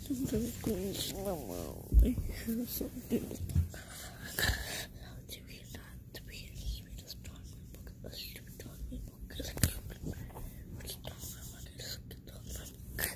Sometimes going slow. I have something to talk. How do we not to be the sweetest dog book? A stupid dog book. Which dog I want is the dog book.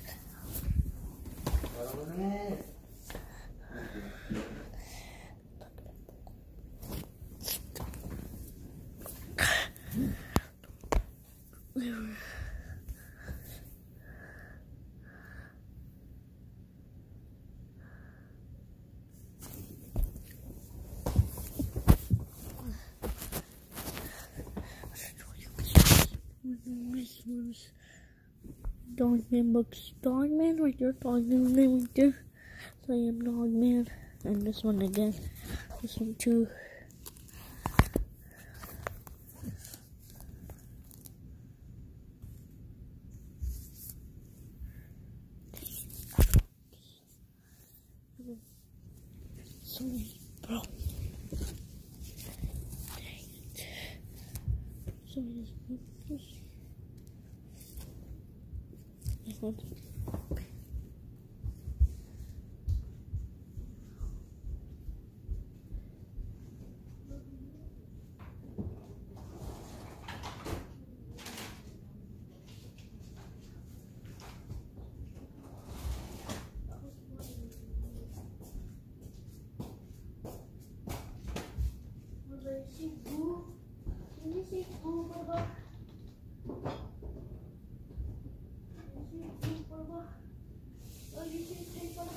This one's Dogman Books. Dogman right there, Dogman right there. So I am Dogman. And this one again. This one too. Sorry, bro. Dang it. Sorry, this one. Can you see blue, Baba? Oh, you see pink, Baba?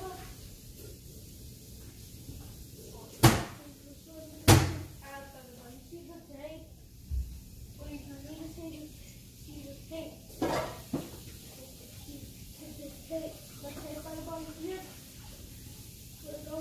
You see the tank? Or you need to see the tank. See the tank. Let's say Baba here. Let's go.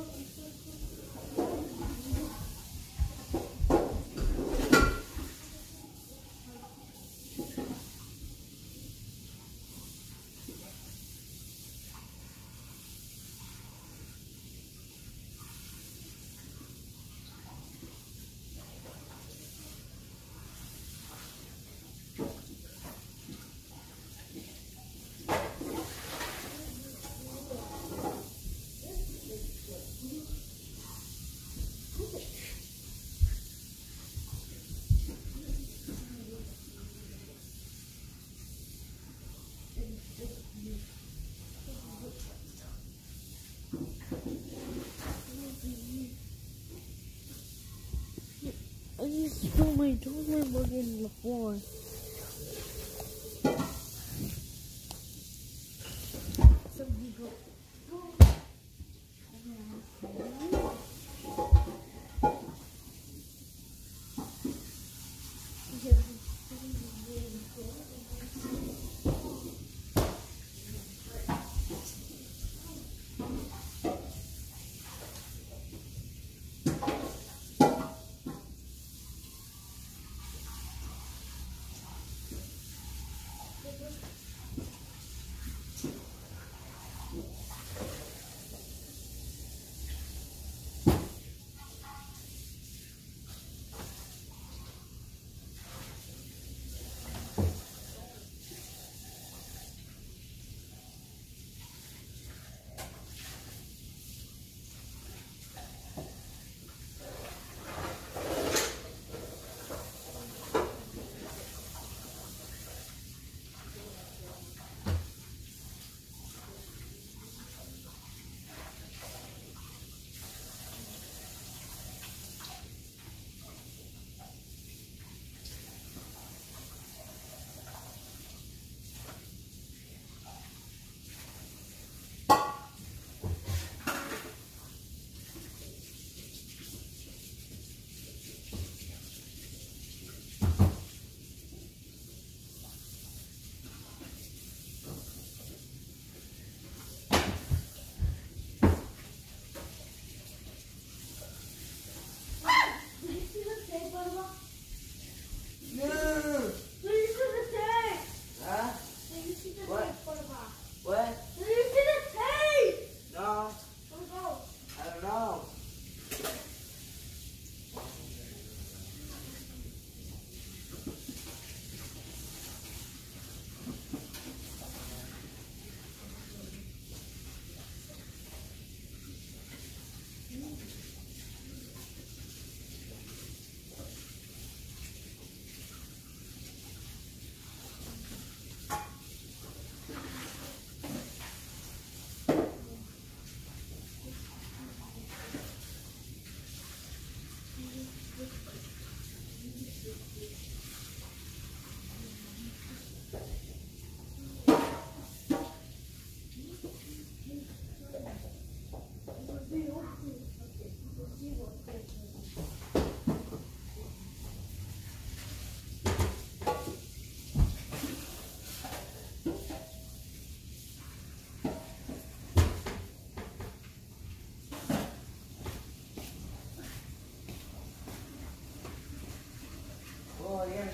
I just threw my dogman book in the floor.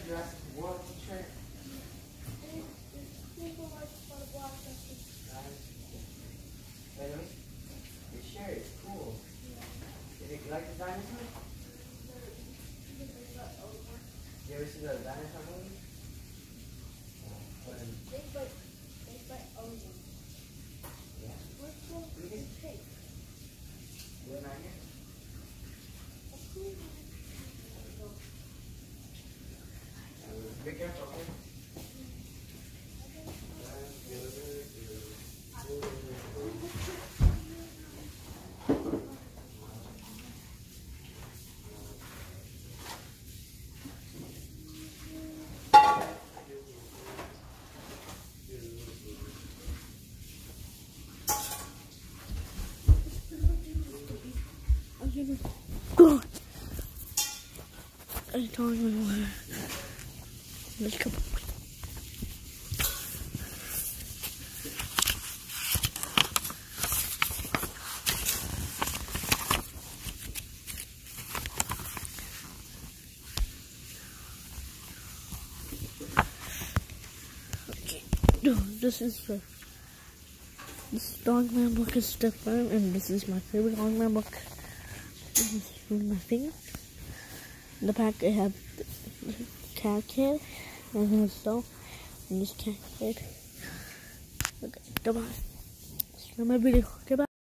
Jurassic World shirt? By the way, your shirt is cool. Did you like the dinosaurs? You ever see the dinosaur movie? Yeah. One right here. Be careful, okay? God. I don't know where. Let's go. Okay. No, this Dogman book is different, and this is my favorite Dogman book. This is my finger. In the back, I have the cat kid and himself, and this cat kid. Okay, goodbye. See you in my video. Goodbye.